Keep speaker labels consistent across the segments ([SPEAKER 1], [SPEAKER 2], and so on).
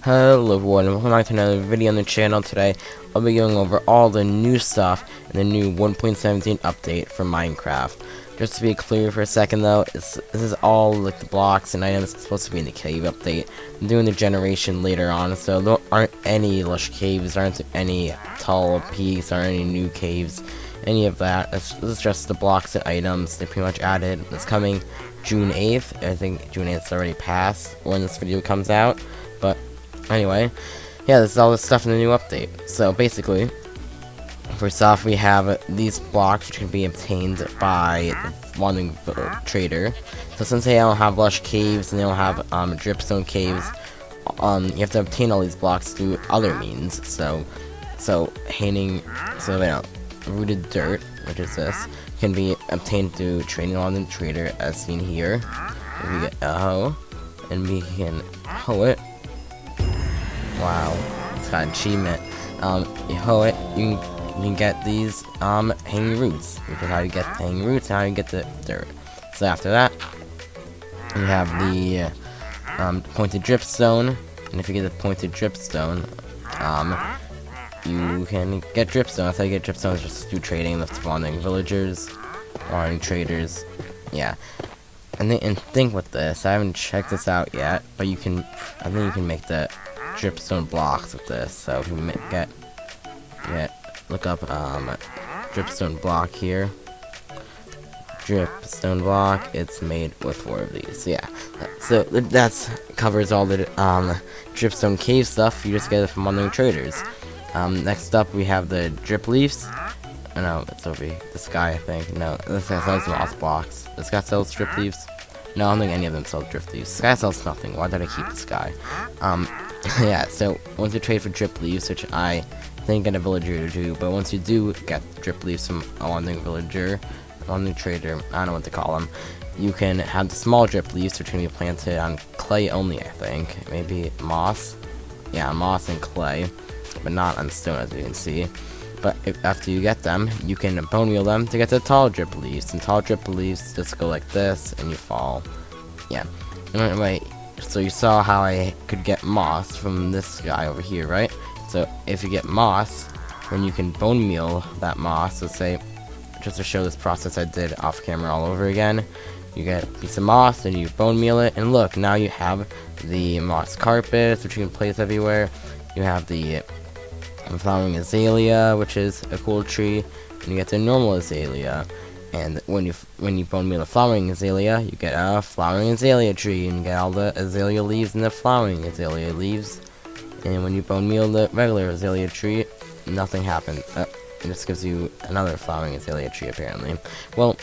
[SPEAKER 1] Hello everyone, welcome back to another video on the channel. Today I'll be going over all the new stuff in the new 1.17 update for Minecraft. Just to be clear for a second though, this is all like the blocks and items supposed to be in the cave update. I'm doing the generation later on, so there aren't any lush caves, there aren't any tall peaks, or any new caves, any of that. This is just the blocks and items they pretty much added. It's coming June 8th. I think June 8th is already passed when this video comes out, but anyway, yeah, this is all the stuff in the new update. So basically, first off, we have these blocks which can be obtained by the wandering trader. So since they don't have lush caves and they don't have dripstone caves, you have to obtain all these blocks through other means. So rooted dirt, which is this, can be obtained through trading on the trader, as seen here. If we get a hoe, and we can hoe it. Wow, it's got an achievement. You hoe it, you can get these hanging roots, which is how you get hanging roots and how you get the dirt. So after that, you have the pointed dripstone, and if you get the pointed dripstone, you can get dripstone. That's how you get dripstone, is just through trading with spawning villagers, spawning traders. Yeah. And think with this, I haven't checked this out yet, but I think you can make the dripstone blocks with this. So if you look up dripstone block here, dripstone block, it's made with 4 of these. So yeah, so that's covers all the dripstone cave stuff. You just get it from wandering traders. Next up we have the drip leaves. Oh, no, it's over here. This guy, I think. No, this guy sells moss blocks. This guy sells drip leaves. No, I don't think any of them sell drip leaves. This guy sells nothing. Why did I keep this guy? Yeah, so once you trade for drip leaves, which I think get a villager do, but once you do get drip leaves from a wandering villager, a wandering trader, I don't know what to call them, you can have the small drip leaves, which can be planted on clay only, I think. Maybe moss. Yeah, moss and clay, but not on stone, as you can see. But after you get them, you can bone meal them to get the tall drip leaves. And tall drip leaves just go like this, and you fall. Yeah. Anyway, so you saw how I could get moss from this guy over here, right? So if you get moss, then you can bone meal that moss. So say, just to show this process I did off camera all over again, you get a piece of moss, and you bone meal it, and look, now you have the moss carpets, which you can place everywhere. You have the flowering azalea, which is a cool tree, and you get the normal azalea. And when you bone meal the flowering azalea, you get a flowering azalea tree, and you get all the azalea leaves and the flowering azalea leaves. And when you bone meal the regular azalea tree, nothing happens. It just gives you another flowering azalea tree, apparently. Well,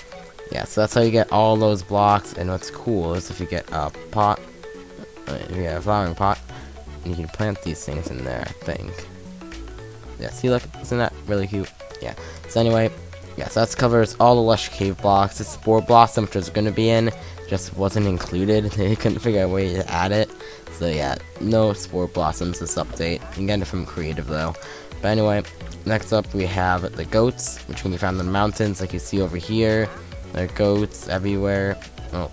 [SPEAKER 1] yeah, so that's how you get all those blocks. And what's cool is if you get a pot, if you get a flowering pot, you can plant these things in there, I think. Yeah, see, look, isn't that really cute? Yeah. So anyway, yeah, so that covers all the lush cave blocks. The spore blossom, which was going to be in, just wasn't included. They couldn't figure out a way to add it. So yeah, no spore blossoms this update. You can get it from creative though. But anyway, next up we have the goats, which can be found in the mountains, like you see over here. There are goats everywhere. Oh,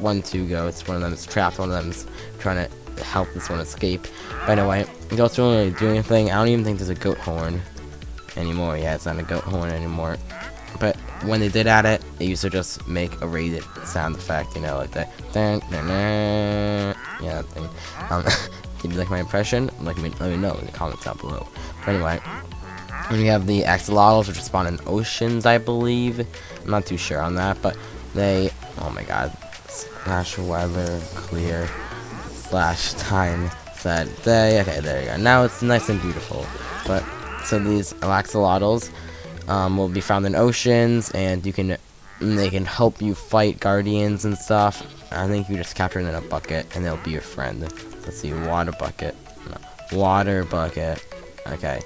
[SPEAKER 1] 2 goats. One of them is trapped. One of them is trying to help this one escape. But anyway, goats don't really do anything. I don't even think there's a goat horn anymore. Yeah, it's not a goat horn anymore. But when they did add it, they used to just make a rated sound effect, you know, like that. Yeah, that thing. Did you like my impression? Let me know in the comments down below. But anyway, we have the axolotls, which spawn in oceans, I believe. I'm not too sure on that, but they, oh my god, slash weather clear slash time said day. Okay, there you go. Now it's nice and beautiful. But so these axolotls will be found in oceans, and they can help you fight guardians and stuff. I think you just capture them in a bucket, and they'll be your friend. Let's see, water bucket. No, water bucket. Okay,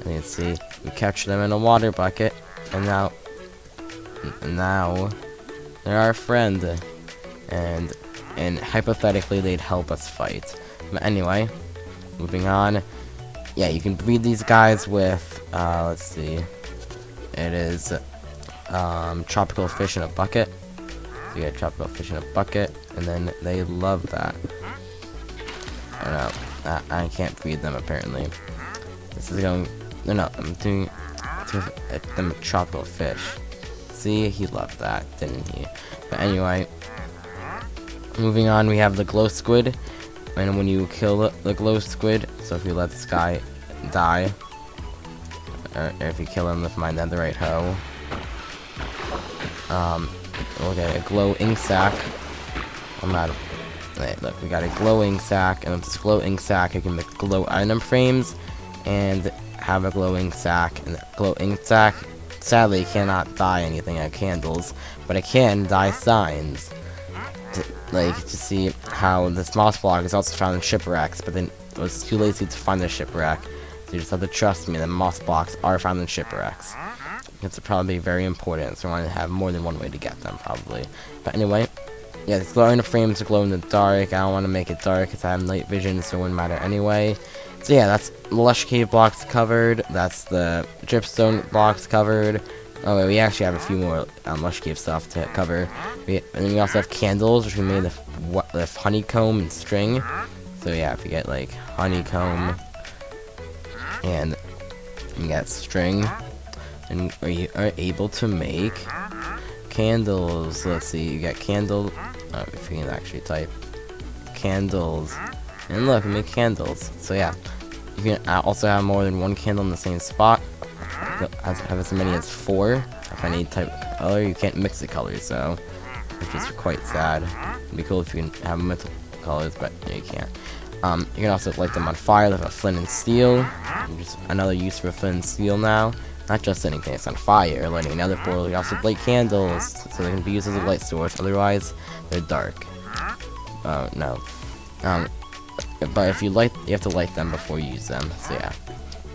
[SPEAKER 1] and you can see we capture them in a water bucket, and now they're our friend, and hypothetically they'd help us fight. But anyway, moving on. Yeah, you can breed these guys with let's see, it is tropical fish in a bucket. So you get tropical fish in a bucket, and then they love that. I don't know. I can't breed them apparently. This is going. No, I'm doing them a tropical fish. See, he loved that, didn't he? But anyway, moving on, we have the glow squid. And when you kill the glow squid, so if you let this guy die, or if you kill him with my netherite hoe, we'll get a glow ink sac. Wait, look, we got a glow ink sac, and with this glow ink sac, you can make glow item frames, and have a glow ink sac. And the glow ink sac, sadly, cannot dye anything like candles, but it can dye signs. To see how this moss block is also found in shipwrecks, but then it was too lazy to find the shipwreck, so you just have to trust me that moss blocks are found in shipwrecks. It's probably very important, so I want to have more than one way to get them, probably. But anyway, yeah, these glowing frames glow in the dark. I don't want to make it dark because I have night vision, so it wouldn't matter anyway. So yeah, that's lush cave blocks covered. That's the dripstone blocks covered. Oh wait, we actually have a few more lush cave stuff to cover. And then we also have candles, which we made with honeycomb and string. So yeah, if you get like honeycomb and you get string, and we are able to make candles. Let's see, you get candle. If you can actually type candles, and look, we make candles. So yeah, you can also have more than one candle in the same spot. Have as many as 4. If any type of color, you can't mix the colors, so which is quite sad. It'd be cool if you can have multiple colors, but no, you can't. You can also light them on fire with a flint and steel. Just another use for flint and steel now. Not just setting things on fire, lighting another portal. You also light candles, so they can be used as a light source. Otherwise, they're dark. No. But if you have to light them before you use them. So yeah.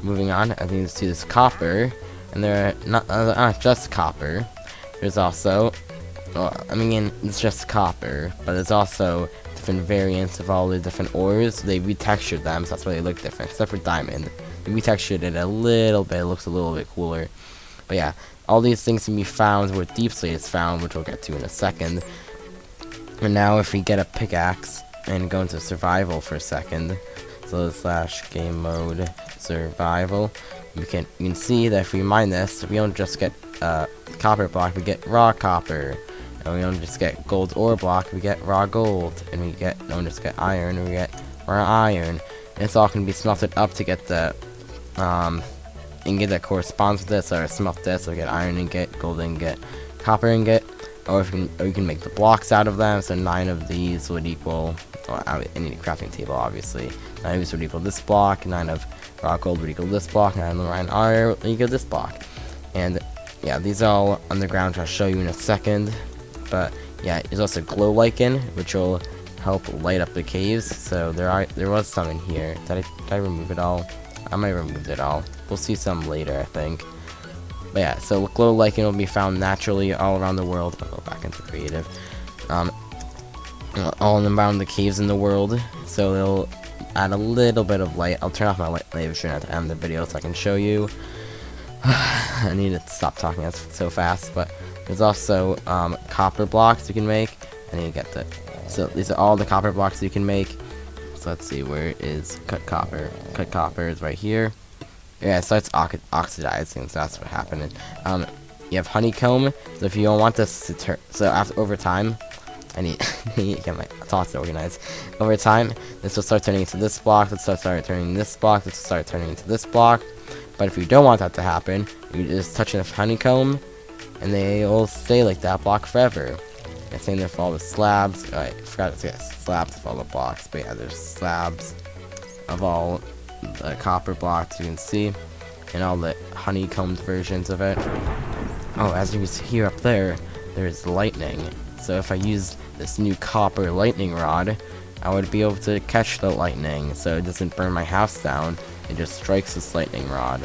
[SPEAKER 1] Moving on, I think you see this copper, and there are not just copper. There's also, it's just copper, but there's also different variants of all the different ores. They retextured them, so that's why they look different, except for diamond. They retextured it a little bit, it looks a little bit cooler. But yeah, all these things can be found where Deep Slate is found, which we'll get to in a second. And now if we get a pickaxe and go into survival for a second, so / game mode survival, you can see that if we mine this, we don't just get copper block, we get raw copper. And we don't just get gold ore block, we get raw gold. And we don't just get iron, we get raw iron. And it's all can be smelted up to get the ingot that corresponds with this, or smelt this, so we get iron ingot, gold ingot, copper ingot. Or you can make the blocks out of them, so 9 of these would equal, I need a crafting table obviously, 9 of these would equal this block, 9 of raw gold would equal this block, 9 of iron ore would equal this block. And yeah, these are all underground, which I'll show you in a second. But yeah, there's also glow lichen, which will help light up the caves. So there was some in here. Did I remove it all? I might have removed it all. We'll see some later, I think. But yeah, so glow lichen will be found naturally all around the world. I'll go back into creative. All around the caves in the world. So they'll add a little bit of light. I'll turn off my light vision at the end of the video so I can show you. I need to stop talking so fast, but there's also copper blocks you can make. I need to get the. So these are all the copper blocks you can make. So let's see, where is cut copper? Cut copper is right here. Yeah, it starts oxidizing, so that's what happened. You have honeycomb. So if you don't want this to turn, so over time, I need to get my thoughts organized. Over time, this will start turning into this block. This will start turning into this block. This will start turning into this block. But if you don't want that to happen, you just touch enough honeycomb, and they will stay like that block forever. And same there for all the slabs. I forgot to get slabs of all the blocks, but yeah, there's slabs of all the copper blocks you can see, and all the honeycombed versions of it. Oh, as you can see here up there, there's lightning. So if I use this new copper lightning rod, I would be able to catch the lightning, so it doesn't burn my house down. It just strikes this lightning rod.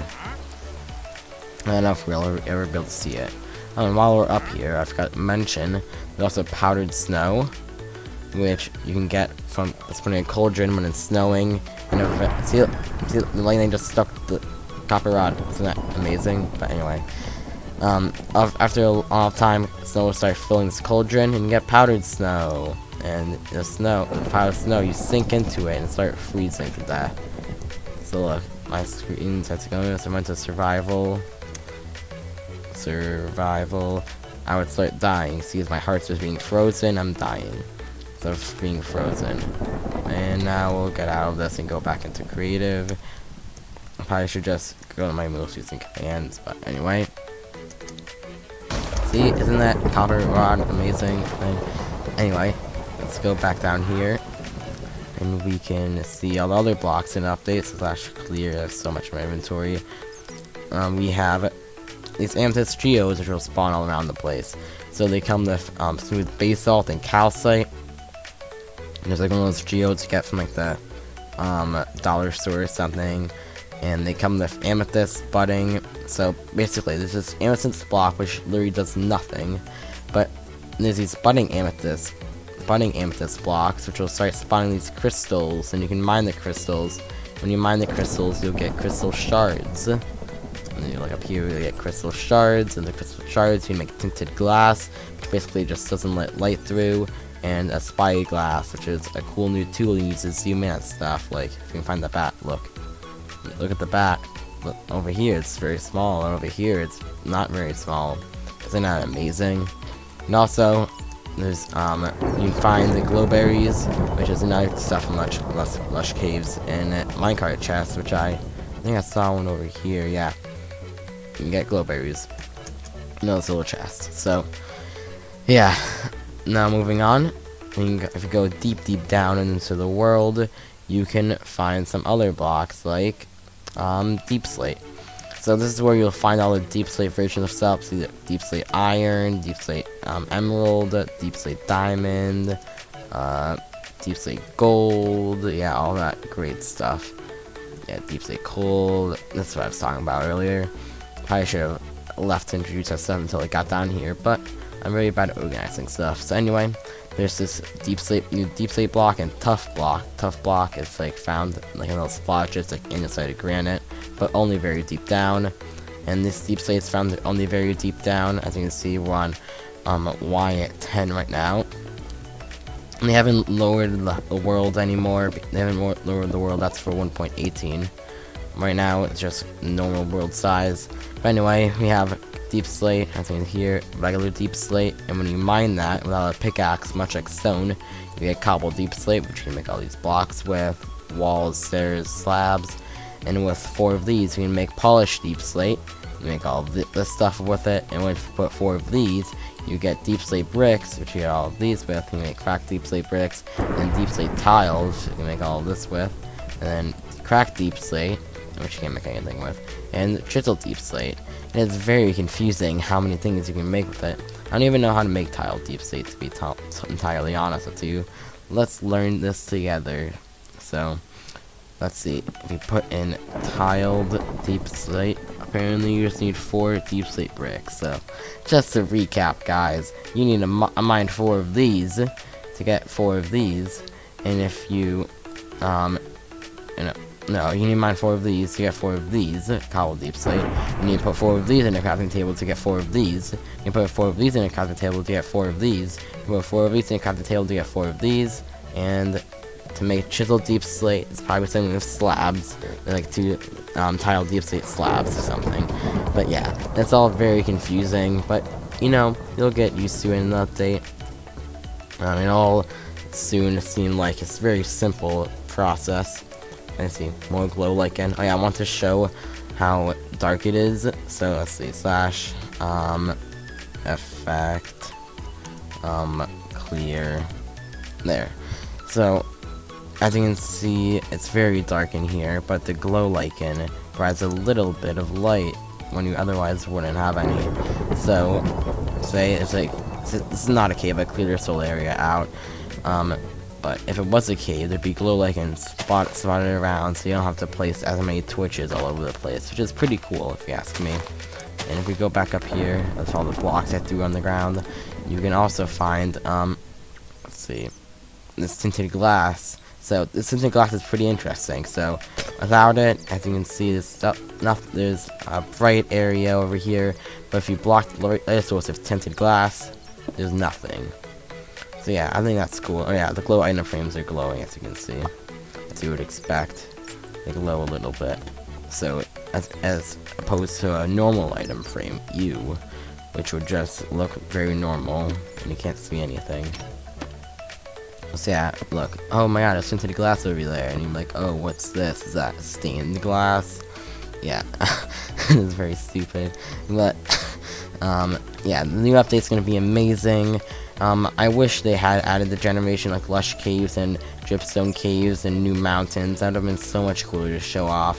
[SPEAKER 1] I don't know if we'll ever be able to see it. And while we're up here, I forgot to mention, there's also powdered snow, which you can get from putting a cauldron when it's snowing. And see the lightning just stuck the copper rod. Isn't that amazing? But anyway, after a long time, snow will start filling this cauldron, and you get powdered snow. and the snow, the pile of snow, you sink into it and start freezing to death. So look, my screen starts going, so I went to survival. I would start dying. See, as my heart's just being frozen, I'm dying. So it's being frozen. And now we'll get out of this and go back into creative. I probably should just go to my moves using commands, but anyway. See, isn't that copper rod amazing thing? Anyway, let's go back down here. And we can see all the other blocks in updates. Slash clear, there's so much in my inventory. We have these amethyst geodes which will spawn all around the place. So they come with smooth basalt and calcite. And there's like one of those geodes you get from like the dollar store or something. And they come with amethyst budding. So basically there's this amethyst block which literally does nothing. But there's these budding amethyst blocks which will start spawning these crystals, and you can mine the crystals. When you mine the crystals, you'll get crystal shards. And then you look up here, you get crystal shards, and the crystal shards you make tinted glass, which basically just doesn't let light through, and a spy glass, which is a cool new tool you use to zoom in at stuff. Like if you can find the bat, look at the bat. Look, over here it's very small, and over here it's not very small. Isn't that amazing? And also, there's you can find the glowberries, which is another stuff from lush caves, and minecart chests, which I think I saw one over here. Yeah, you can get glowberries in those little chests. So yeah, now moving on. If you go deep down into the world, you can find some other blocks like deep slate. So this is where you'll find all the deep slate versions of stuff. So deep slate iron, deep slate emerald, deep slate diamond, deep slate gold, yeah, all that great stuff. Yeah, deep slate coal, that's what I was talking about earlier. Probably should have left to introduce that stuff until I got down here, but I'm really bad at organizing stuff. So anyway, there's this new deep slate block and tough block. Tough block is like found like in little splotches like inside of granite, but only very deep down. And this deep slate is found only very deep down. As you can see, we're on Y at 10 right now. And they haven't lowered the world anymore. They haven't lowered the world. That's for 1.18. Right now, it's just normal world size. But anyway, we have deep slate, as you can hear, regular deep slate, and when you mine that without a pickaxe, much like stone, you get cobble deep slate, which you can make all these blocks with, walls, stairs, slabs, and with 4 of these, you can make polished deep slate. You make all this stuff with it, and when you put 4 of these, you get deep slate bricks, which you get all of these with. You can make cracked deep slate bricks, and deep slate tiles, you can make all of this with, and then cracked deep slate, which you can't make anything with, and chiseled deep slate. And it's very confusing how many things you can make with it. I don't even know how to make tile deep slate, to be entirely honest with you. Let's learn this together. So, let's see. If you put in tiled deep slate, apparently you just need 4 deep slate bricks. So, just to recap, guys, you need to mine 4 of these to get 4 of these. And if you, no, you need to mine 4 of these to get 4 of these, cobble deep slate. You need to put 4 of these in a crafting table to get 4 of these. You put 4 of these in a crafting table to get 4 of these. You put 4 of these in a crafting table to get 4 of these. And to make chiseled deep slate, it's probably something with slabs. They're like 2 tile deep slate slabs or something. But yeah, that's all very confusing. But, you know, you'll get used to it in the update. It'll soon seem like it's a very simple process. Let's see, more glow lichen. Oh yeah, I want to show how dark it is. So let's see, slash effect clear. There. So as you can see, it's very dark in here, but the glow lichen provides a little bit of light when you otherwise wouldn't have any. So say it's like this is not a cave. I cleared this whole area out. But if it was a cave, there'd be glow lichens spotted around, so you don't have to place as many torches all over the place, which is pretty cool if you ask me. And if we go back up here, that's all the blocks I threw on the ground. You can also find, let's see, this tinted glass. So this tinted glass is pretty interesting. So without it, as you can see, there's a bright area over here, but if you block the light source of tinted glass, there's nothing. So yeah, I think that's cool. Oh yeah, the glow item frames are glowing, as you can see. As you would expect. They glow a little bit. So, as opposed to a normal item frame, which would just look very normal, and you can't see anything. So yeah, look. Oh my god, there's tinted glass over there, and you're like, oh, what's this? Is that stained glass? Yeah, it's very stupid. But, yeah, the new update's gonna be amazing. I wish they had added the generation like lush caves and dripstone caves and new mountains. That would have been so much cooler to show off.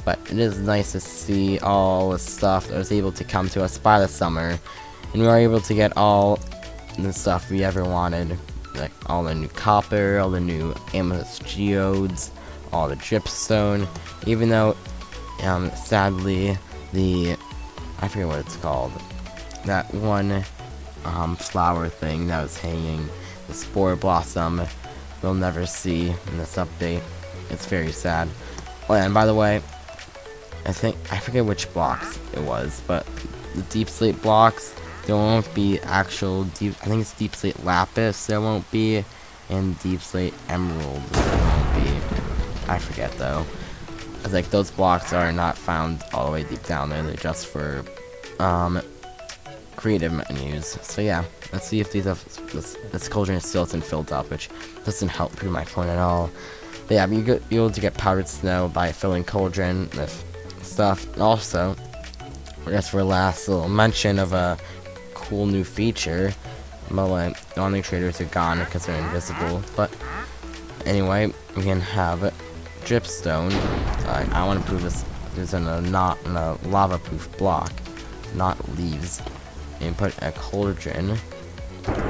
[SPEAKER 1] But it is nice to see all the stuff that was able to come to us by the summer, and we were able to get all the stuff we ever wanted, like all the new copper, all the new amethyst geodes, all the dripstone. Even though, sadly, I forget what it's called, that one flower thing that was hanging, the spore blossom, we'll never see in this update. It's very sad. Oh, and by the way, I forget which blocks it was, but the deep slate blocks, there won't be actual deep, I think it's deep slate lapis there won't be, and deep slate emerald there won't be. I forget though. It's like those blocks are not found all the way deep down there, they're just for creative menus. So yeah, let's see if this cauldron still isn't filled up, which doesn't help prove my point at all. But yeah, you're able to get powdered snow by filling cauldron with stuff. And also, just for last little mention of a cool new feature, well, non traders are gone because they're invisible. But anyway, we can have dripstone. I want to prove this. There's in a lava-proof block, not leaves. And put a cauldron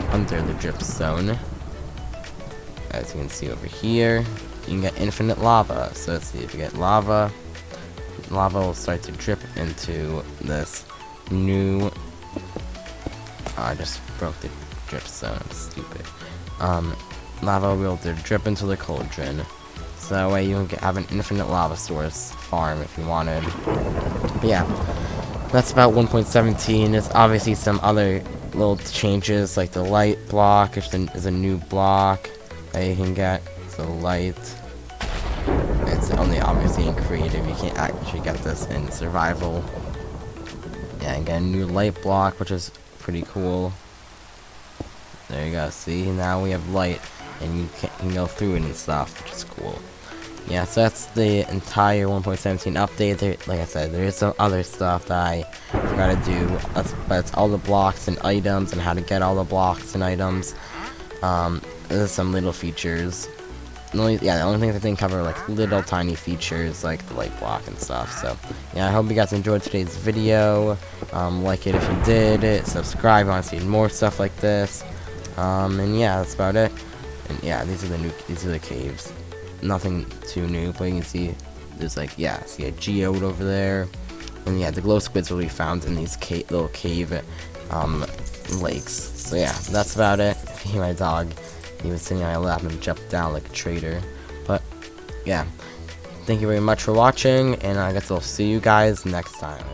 [SPEAKER 1] under the dripstone. As you can see over here, you can get infinite lava. So let's see if you get lava. Lava will start to drip into this new. I just broke the dripstone. I'm stupid. Lava will be able to drip into the cauldron. So that way you can have an infinite lava source farm if you wanted. But yeah. That's about 1.17. There's obviously some other little changes, like the light block is a new block that you can get. So light. It's only obviously in creative. You can't actually get this in survival. Yeah, and get a new light block, which is pretty cool. There you go. See, now we have light, and you can go through it and stuff, which is cool. Yeah, so that's the entire 1.17 update. Like I said, there is some other stuff that I forgot to do. But it's all the blocks and items and how to get all the blocks and items. There's some little features. The only things I didn't cover are like little tiny features like the light block and stuff. So yeah, I hope you guys enjoyed today's video. Like it if you did. Subscribe if you want to see more stuff like this. And yeah, that's about it. And yeah, these are the caves. Nothing too new, but you can see there's like, yeah, see a geode over there, and yeah, the glow squids will be found in these little cave lakes. So yeah, that's about it. If you hear my dog, he was sitting on my lap and jumped down like a traitor. But yeah, thank you very much for watching, and I guess I'll see you guys next time.